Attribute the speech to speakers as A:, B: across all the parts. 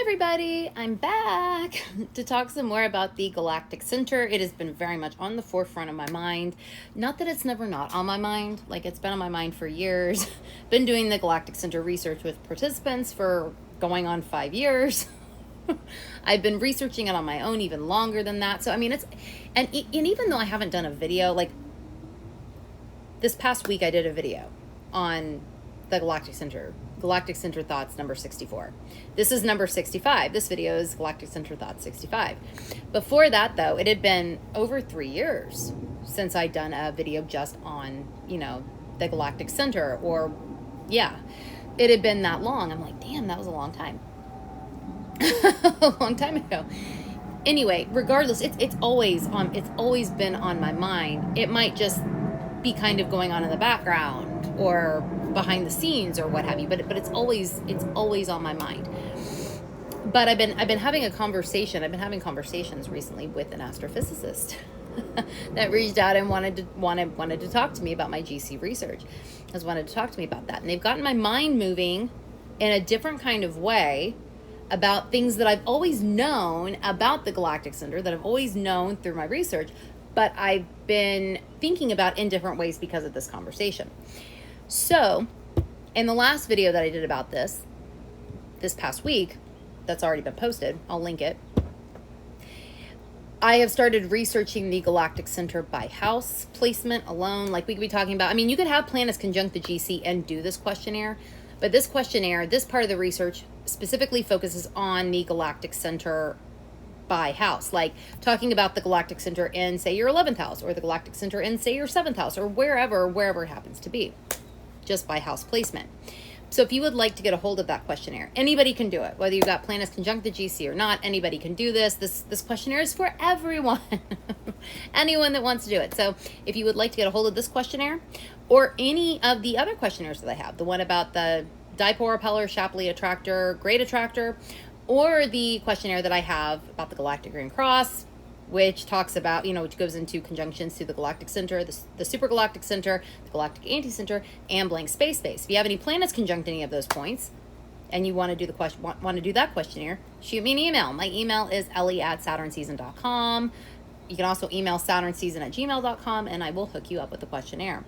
A: everybody, I'm back to talk some more about the Galactic Center. It has been very much on the forefront of my mind. Not that it's never not on my mind, like it's been on my mind for years. Been doing the Galactic Center research with participants for going on 5 years. I've been researching it on my own even longer than that. So I mean, and even though I haven't done a video, like this past week I did a video on the Galactic Center Thoughts number 64. This is number 65. This video is Galactic Center Thoughts 65. Before that, though, it had been over 3 years since I'd done a video just on, the Galactic Center, or yeah, it had been that long. I'm like, damn, that was a long time. A long time ago. Anyway, regardless, it's always been on my mind. It might just be kind of going on in the background or behind the scenes or what have you, but it's always on my mind. But I've been having conversations recently with an astrophysicist that reached out and wanted to talk to me about my GC research. Wanted to talk to me about that, and they've gotten my mind moving in a different kind of way about things that I've always known about the Galactic Center, that I've always known through my research, but I've been thinking about in different ways because of this conversation. So, in the last video that I did about this past week, that's already been posted, I'll link it, I have started researching the Galactic Center by house placement alone. Like we could be talking about, you could have planets conjunct the GC and do this questionnaire, but this questionnaire, this part of the research specifically focuses on the Galactic Center by house, like talking about the Galactic Center in, say, your 11th house, or the Galactic Center in, say, your 7th house, or wherever it happens to be, just by house placement. So if you would like to get a hold of that questionnaire, anybody can do it. Whether you've got planets conjunct the GC or not, anybody can do this. This questionnaire is for everyone, anyone that wants to do it. So if you would like to get a hold of this questionnaire, or any of the other questionnaires that I have, the one about the dipole repeller, Shapley attractor, great attractor, or the questionnaire that I have about the Galactic Green Cross, which talks about, which goes into conjunctions to the Galactic Center, the Super Galactic Center, the Galactic Anti-Center, and blank space. If you have any planets conjunct any of those points, and you want to do that questionnaire, shoot me an email. My email is ellie@saturnseason.com. You can also email saturnseason@gmail.com, and I will hook you up with the questionnaire.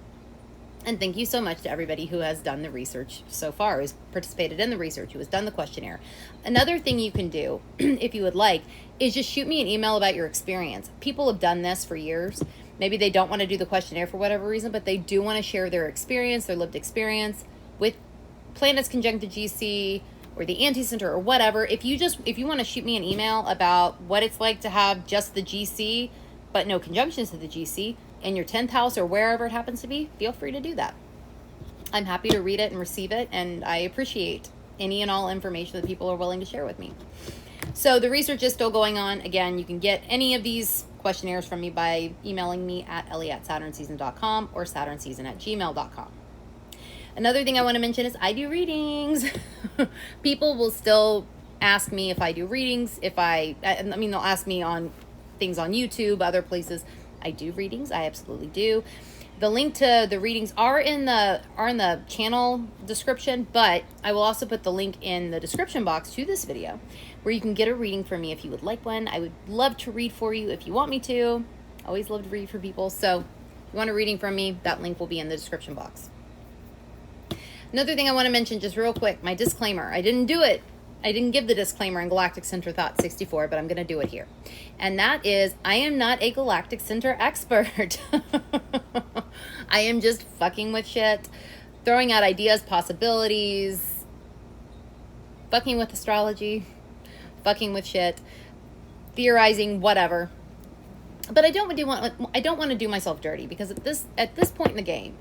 A: And thank you so much to everybody who has done the research so far, who's participated in the research, who has done the questionnaire. Another thing you can do, if you would like, is just shoot me an email about your experience. People have done this for years. Maybe they don't want to do the questionnaire for whatever reason, but they do want to share their experience, their lived experience with planets conjunct the GC or the anti-center or whatever. If you want to shoot me an email about what it's like to have just the GC, but no conjunctions to the GC, in your 10th house or wherever it happens to be, feel free to do that. I'm happy to read it and receive it, and I appreciate any and all information that people are willing to share with me. So the research is still going on. Again, you can get any of these questionnaires from me by emailing me at ellie@saturnseason.com or saturnseason@gmail.com. Another thing I want to mention is I do readings. People will still ask me if I do readings. They'll ask me on things on YouTube, other places. I do readings. I absolutely do. The link to the readings are in the channel description, but I will also put the link in the description box to this video where you can get a reading from me if you would like one. I would love to read for you if you want me to. I always love to read for people. So if you want a reading from me, that link will be in the description box. Another thing I want to mention just real quick, my disclaimer. I didn't do it. I didn't give the disclaimer in Galactic Center Thoughts 64, but I'm going to do it here. And that is, I am not a Galactic Center expert. I am just fucking with shit, throwing out ideas, possibilities, fucking with astrology, fucking with shit, theorizing, whatever. But I don't want to do myself dirty, because at this point in the game,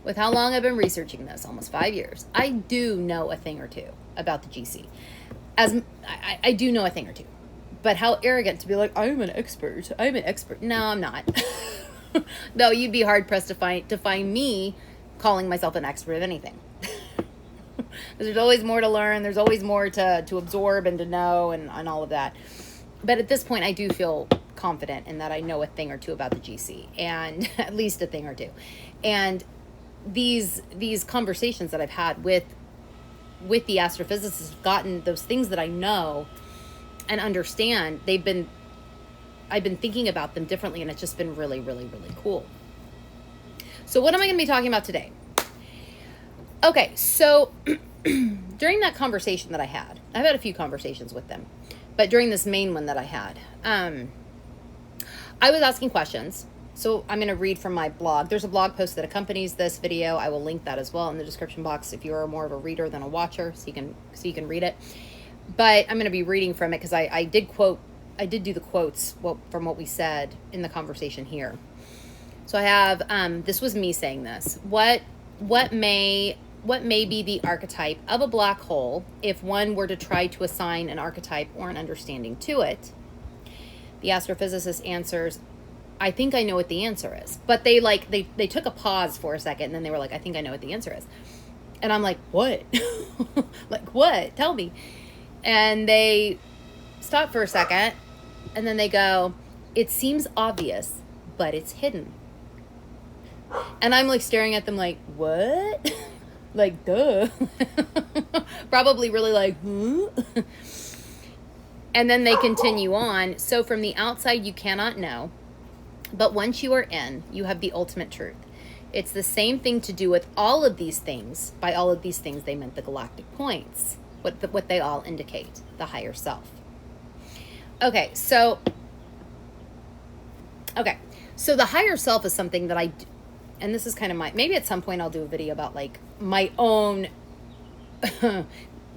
A: with how long I've been researching this, almost 5 years, I do know a thing or two about the GC. I do know a thing or two. But how arrogant to be like, I'm an expert. No, I'm not. No, you'd be hard pressed to find me calling myself an expert of anything. There's always more to learn. There's always more to absorb and to know and all of that. But at this point, I do feel confident in that I know a thing or two about the GC, and at least a thing or two. And these conversations that I've had with with the astrophysicists, gotten those things that I know and understand. I've been thinking about them differently, and it's just been really, really, really cool. So what am I going to be talking about today? Okay, so during that conversation that I've had a few conversations with them, but during this main one that I had, I was asking questions. So I'm going to read from my blog. There's a blog post that accompanies this video. I will link that as well in the description box if you are more of a reader than a watcher, so you can read it. But I'm going to be reading from it because I did do the quotes from what we said in the conversation here. So I have, this was me saying this. What may be the archetype of a black hole if one were to try to assign an archetype or an understanding to it? The astrophysicist answers, I think I know what the answer is. But they took a pause for a second, and then they were like, I think I know what the answer is. And I'm like, what? Like, what? Tell me. And they stop for a second, and then they go, it seems obvious, but it's hidden. And I'm like staring at them like, what? Like, duh. Probably really like, huh? And then they continue on. So from the outside, you cannot know. But once you are in, you have the ultimate truth. It's the same thing to do with all of these things. By all of these things, they meant the galactic points. What they all indicate. The higher self. Okay, so the higher self is something that and this is kind of maybe at some point I'll do a video about like my own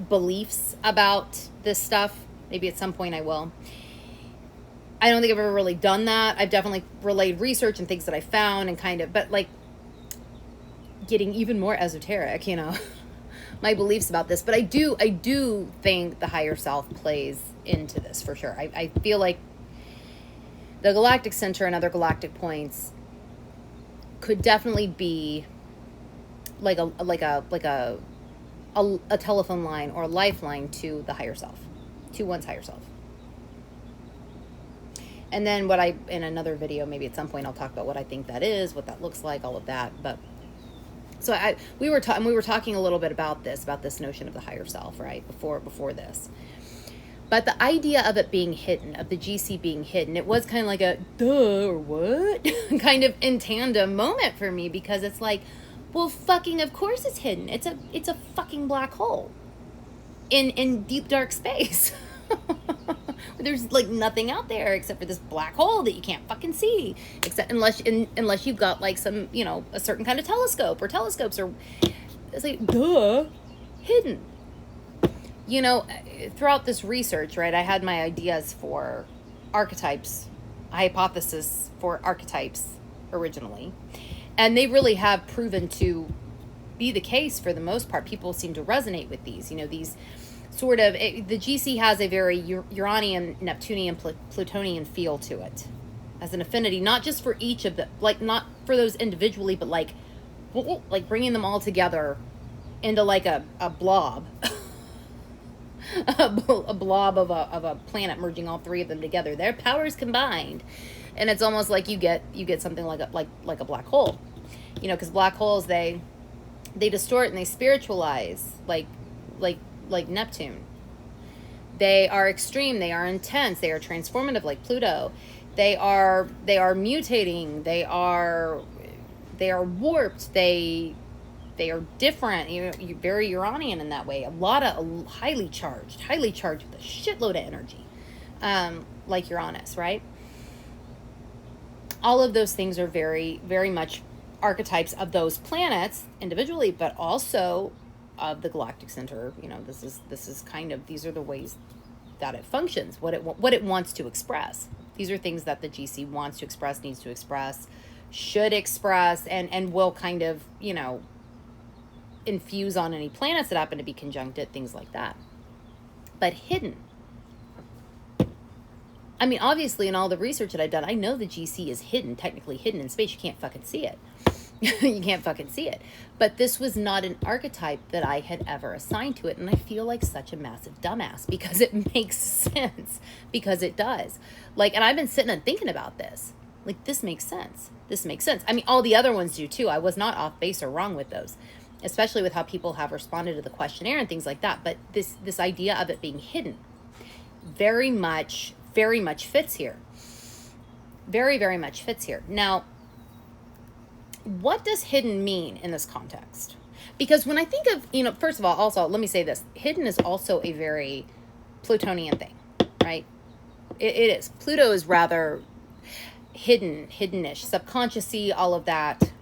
A: beliefs about this stuff. Maybe at some point I will. I don't think I've ever really done that. I've definitely relayed research and things that I found and but like getting even more esoteric, my beliefs about this. But I do think the higher self plays into this for sure. I feel like the Galactic Center and other galactic points could definitely be like a telephone line or a lifeline to the higher self, to one's higher self. And then in another video, maybe at some point I'll talk about what I think that is, what that looks like, all of that. But so we were talking a little bit about this notion of the higher self, right? Before this. But the idea of it being hidden, of the GC being hidden, it was kind of like a duh or what kind of in tandem moment for me, because it's like, well, fucking of course it's hidden. It's a fucking black hole in deep dark space. There's like nothing out there except for this black hole that you can't fucking see, except unless you've got like some, a certain kind of telescope or telescopes, or it's like, duh, hidden. Throughout this research, right, I had my ideas for archetypes, a hypothesis for archetypes originally, and they really have proven to be the case for the most part. People seem to resonate with these, these sort of, the GC has a very Uranian, Neptunian, Plutonian feel to it as an affinity, not just for each of the, like not for those individually, but like bringing them all together into like a blob. a blob of a planet, merging all three of them together, their powers combined, and it's almost like you get something like a black hole, because black holes, they distort and they spiritualize like Neptune. They are extreme, they are intense, they are transformative like Pluto. They are mutating, they are warped, they are different, very Uranian in that way. A lot of highly charged with a shitload of energy, like Uranus, right? All of those things are very, very much archetypes of those planets individually, but also of the Galactic Center. This is kind of, these are the ways that it functions, what it wants to express. These are things that the GC wants to express, needs to express, should express, and will kind of, infuse on any planets that happen to be conjuncted, things like that. But hidden. I mean, obviously, in all the research that I've done, I know the GC is hidden, technically hidden in space. You can't fucking see it. You can't fucking see it. But this was not an archetype that I had ever assigned to it. And I feel like such a massive dumbass, because it makes sense. Because it does. And I've been sitting and thinking about this. This makes sense. This makes sense. I mean, all the other ones do too. I was not off base or wrong with those. especially with how people have responded to the questionnaire and things like that. But this idea of it being hidden very much fits here. Very, very much fits here. Now, what does hidden mean in this context? Because when I think of, first of all, also, let me say this. Hidden is also a very Plutonian thing, right? It is. Pluto is rather hiddenish, subconscious-y, all of that.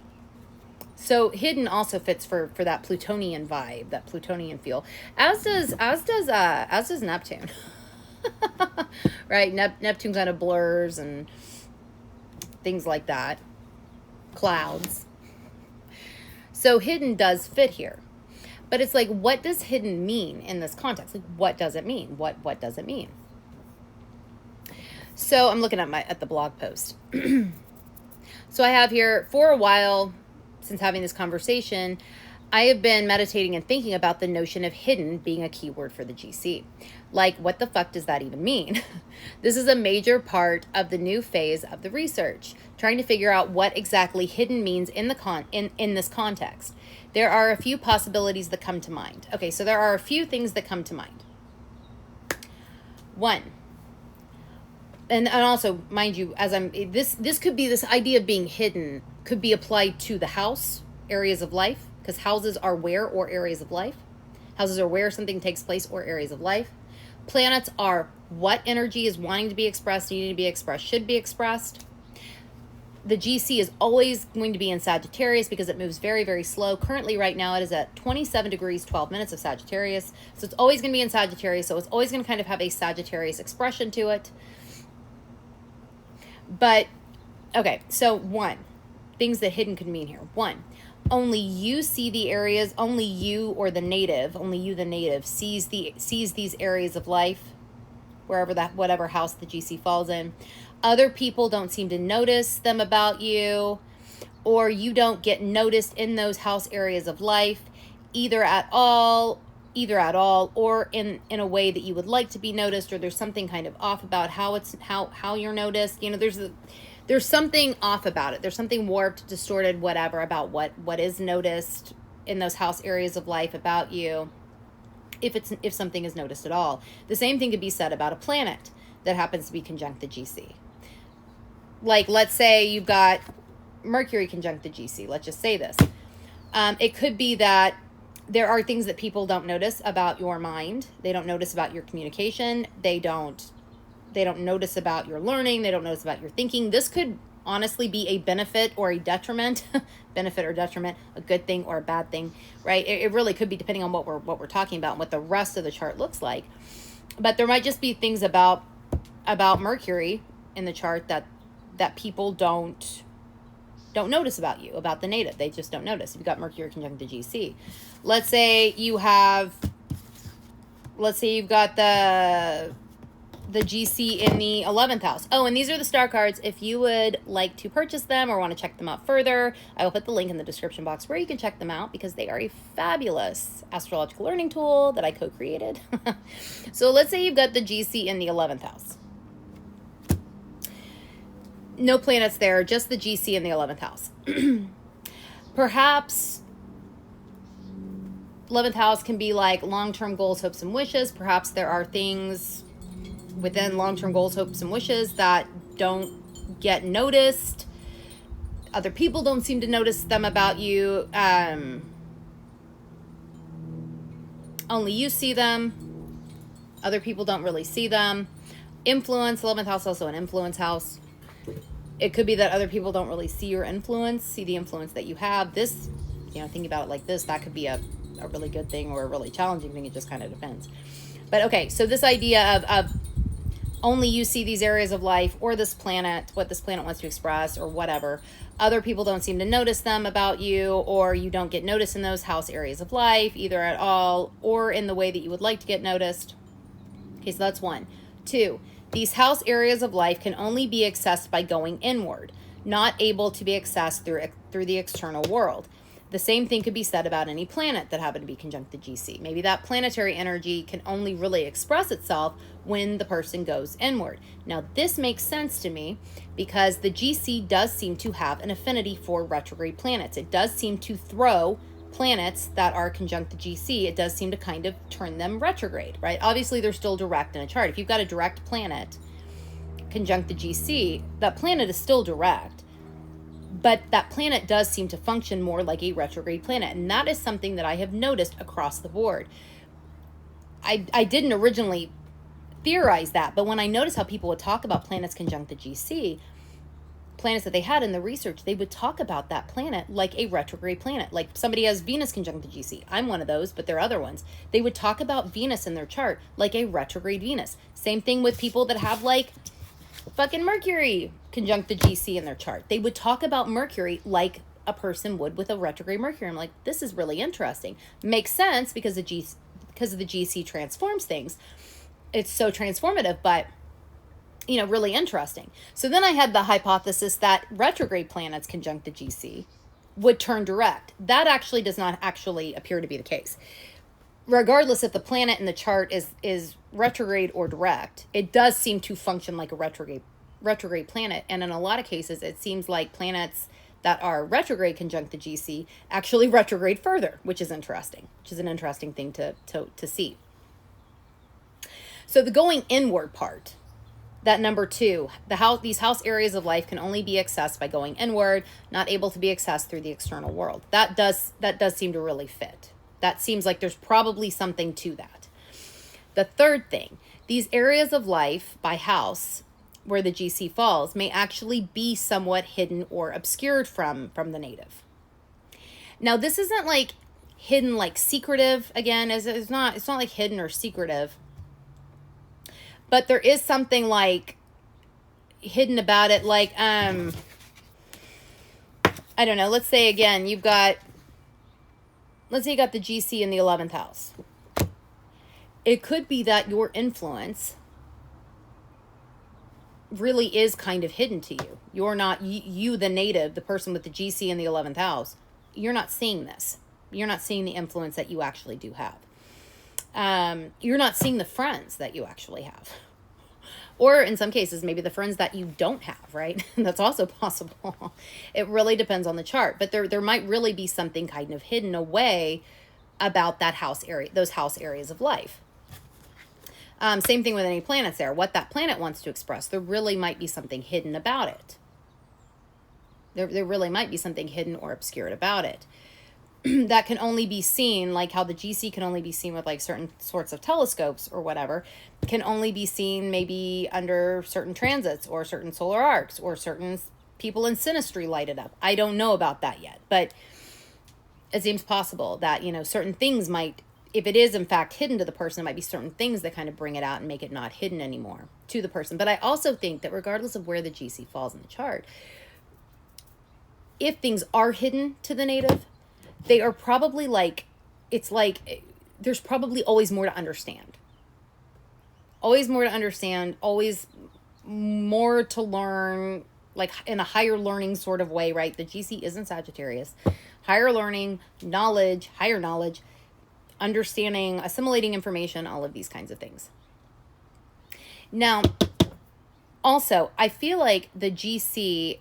A: So hidden also fits for that Plutonian vibe, that Plutonian feel, as does Neptune. Right? Neptune kind of blurs and things like that. Clouds. So hidden does fit here. But it's like, what does hidden mean in this context? Like, what does it mean? What does it mean? So I'm looking at the blog post. So I have here, for a while, since having this conversation, I have been meditating and thinking about the notion of hidden being a keyword for the GC. Like, what the fuck does that even mean? This is a major part of the new phase of the research, trying to figure out what exactly hidden means in this context. There are a few possibilities that come to mind. Okay, so there are a few things that come to mind. One, and also, mind you, this could be, this idea of being hidden could be applied to the house, areas of life, because houses are where or areas of life. Houses are where something takes place or areas of life. Planets are what energy is wanting to be expressed, needing to be expressed, should be expressed. The GC is always going to be in Sagittarius because it moves very, very slow. Currently, right now, it is at 27 degrees, 12 minutes of Sagittarius. So it's always going to be in Sagittarius. So it's always going to kind of have a Sagittarius expression to it. But, okay, so one, things that hidden could mean here. One, only you see the areas, only you the native sees these areas of life, whatever house the GC falls in. Other people don't seem to notice them about you, or you don't get noticed in those house areas of life, either at all, or in a way that you would like to be noticed, or there's something kind of off about how you're noticed. There's something off about it. There's something warped, distorted, whatever, about what is noticed in those house areas of life about you, if something is noticed at all. The same thing could be said about a planet that happens to be conjunct the GC. Like, let's say you've got Mercury conjunct the GC. Let's just say this. It could be that there are things that people don't notice about your mind. They don't notice about your communication. They don't notice about your learning. They don't notice about your thinking. This could honestly be a benefit or a detriment. Benefit or detriment, a good thing or a bad thing, right? It really could be, depending on what we're talking about and what the rest of the chart looks like. But there might just be things about Mercury in the chart that people don't notice about you, about the native. They just don't notice. You've got Mercury conjunct the GC. Let's say you've got the GC in the 11th house. Oh, and these are the star cards. If you would like to purchase them or want to check them out further, I will put the link in the description box where you can check them out, because they are a fabulous astrological learning tool that I co-created. So let's say you've got the GC in the 11th house. No planets there, just the GC in the 11th house. Perhaps 11th house can be like long-term goals, hopes, and wishes. Perhaps there are things within long-term goals, hopes, and wishes that don't get noticed. Other people don't seem to notice them about you. Only you see them. Other people don't really see them. Influence, 11th house, also an influence house. It could be that other people don't really see your influence, see the influence that you have. This, thinking about it like this, that could be a really good thing or a really challenging thing. It just kind of depends. But okay, so this idea of only you see these areas of life, or this planet, what this planet wants to express, or whatever. Other people don't seem to notice them about you, or you don't get noticed in those house areas of life, either at all or in the way that you would like to get noticed. Okay, so that's one. Two, these house areas of life can only be accessed by going inward, not able to be accessed through the external world. The same thing could be said about any planet that happened to be conjunct the GC. Maybe that planetary energy can only really express itself when the person goes inward. Now, this makes sense to me because the GC does seem to have an affinity for retrograde planets. It does seem to throw planets that are conjunct the GC, it does seem to kind of turn them retrograde, right? Obviously, they're still direct in a chart. If you've got a direct planet conjunct the GC, that planet is still direct, but that planet does seem to function more like a retrograde planet. And that is something that I have noticed across the board. I didn't originally theorize that, but when I noticed how people would talk about planets conjunct the GC, planets that they had in the research, they would talk about that planet like a retrograde planet. Like somebody has Venus conjunct the GC. I'm one of those, but there are other ones. They would talk about Venus in their chart like a retrograde Venus. Same thing with people that have like fucking Mercury conjunct the GC in their chart. They would talk about Mercury like a person would with a retrograde Mercury. I'm like, this is really interesting. Makes sense because the GC transforms things. It's so transformative, but really interesting. So then I had the hypothesis that retrograde planets conjunct the GC would turn direct. That actually does not actually appear to be the case. Regardless if the planet in the chart is retrograde or direct, it does seem to function like a retrograde planet. And in a lot of cases, it seems like planets that are retrograde conjunct the GC actually retrograde further, which is interesting, which is an interesting thing to see. So the going inward part, that number 2, these house areas of life can only be accessed by going inward, not able to be accessed through the external world. That does seem to really fit. That seems like there's probably something to that. The third thing, these areas of life by house where the GC falls may actually be somewhat hidden or obscured from the native. Now, this isn't like hidden, like secretive. Again, it's not like hidden or secretive. But there is something like hidden about it. Like, I don't know. Let's say again, you got the GC in the 11th house. It could be that your influence really is kind of hidden to you. You're not, you the native, the person with the GC in the 11th house, you're not seeing this. You're not seeing the influence that you actually do have. You're not seeing the friends that you actually have. Or in some cases, maybe the friends that you don't have, right? That's also possible. It really depends on the chart. But there might really be something kind of hidden away about that house area, those house areas of life. Same thing with any planets there. What that planet wants to express, there really might be something hidden about it. There really might be something hidden or obscured about it. That can only be seen, like how the GC can only be seen with like certain sorts of telescopes or whatever, can only be seen maybe under certain transits or certain solar arcs or certain people in synastry light it up. I don't know about that yet, but it seems possible that, certain things might, if it is in fact hidden to the person, it might be certain things that kind of bring it out and make it not hidden anymore to the person. But I also think that regardless of where the GC falls in the chart, if things are hidden to the native, they are probably there's probably always more to understand. Always more to understand, always more to learn, like in a higher learning sort of way, right? The GC isn't Sagittarius. Higher learning, knowledge, higher knowledge, understanding, assimilating information, all of these kinds of things. Now, also, I feel like the GC,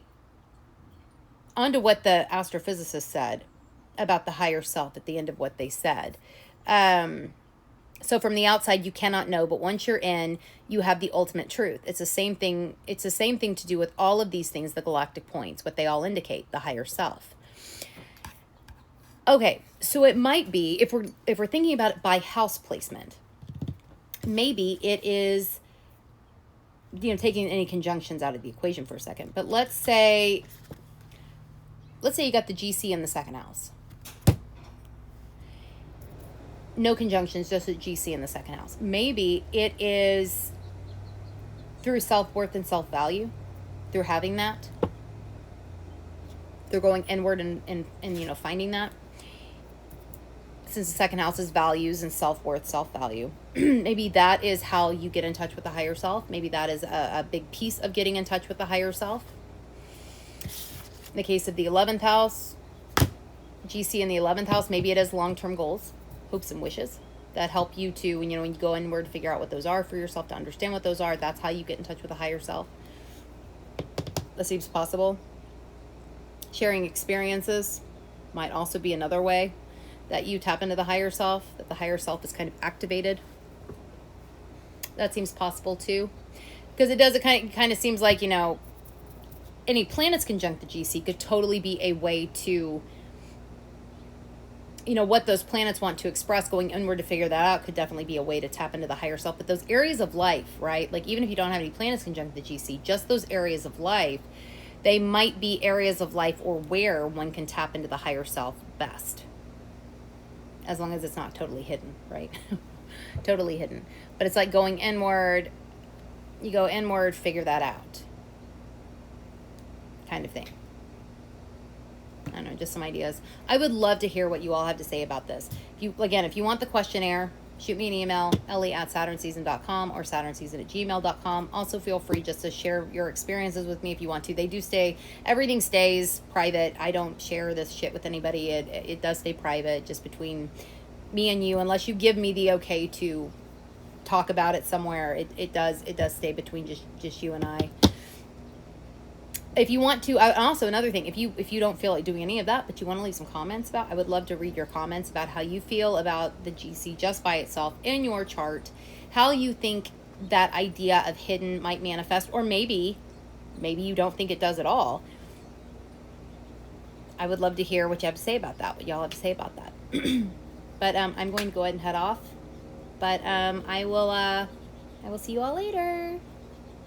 A: onto what the astrophysicist said about the higher self at the end of what they said. So from the outside, you cannot know, but once you're in, you have the ultimate truth. It's the same thing. It's the same thing to do with all of these things, the galactic points, what they all indicate, the higher self. Okay, so it might be, if we're thinking about it by house placement, maybe it is, taking any conjunctions out of the equation for a second, but let's say you got the GC in the second house. No conjunctions, just a GC in the second house. Maybe it is through self-worth and self-value, through having that. They're going inward and finding that. Since the second house is values and self-worth, self-value. Maybe that is how you get in touch with the higher self. Maybe that is a big piece of getting in touch with the higher self. In the case of the 11th house, GC in the 11th house, maybe it is long-term goals, hopes and wishes that help you to, when you go inward to figure out what those are for yourself, to understand what those are. That's how you get in touch with the higher self. That seems possible. Sharing experiences might also be another way. that you tap into the higher self, that the higher self is kind of activated. That seems possible too. Because it kind of seems like, you know, any planets conjunct the GC could totally be a way to, you know, what those planets want to express, going inward to figure that out could definitely be a way to tap into the higher self. But those areas of life, right? Like even if you don't have any planets conjunct the GC, just those areas of life, they might be areas of life or where one can tap into the higher self best. As long as it's not totally hidden, right? Totally hidden. But it's like going inward, you go inward, figure that out. Kind of thing. I don't know, just some ideas. I would love to hear what you all have to say about this. If you want the questionnaire, shoot me an email, ellie@saturnseason.com or saturnseason@gmail.com. Also feel free just to share your experiences with me if you want to. They do stay, everything stays private. I don't share this shit with anybody. It does stay private, just between me and you, unless you give me the okay to talk about it somewhere. It does stay between just you and I. If you want to, also another thing, if you don't feel like doing any of that, but you want to leave some comments about, I would love to read your comments about how you feel about the GC just by itself in your chart, how you think that idea of hidden might manifest, or maybe you don't think it does at all. I would love to hear what you have to say about that, what y'all have to say about that. But I'm going to go ahead and head off. But I will see you all later.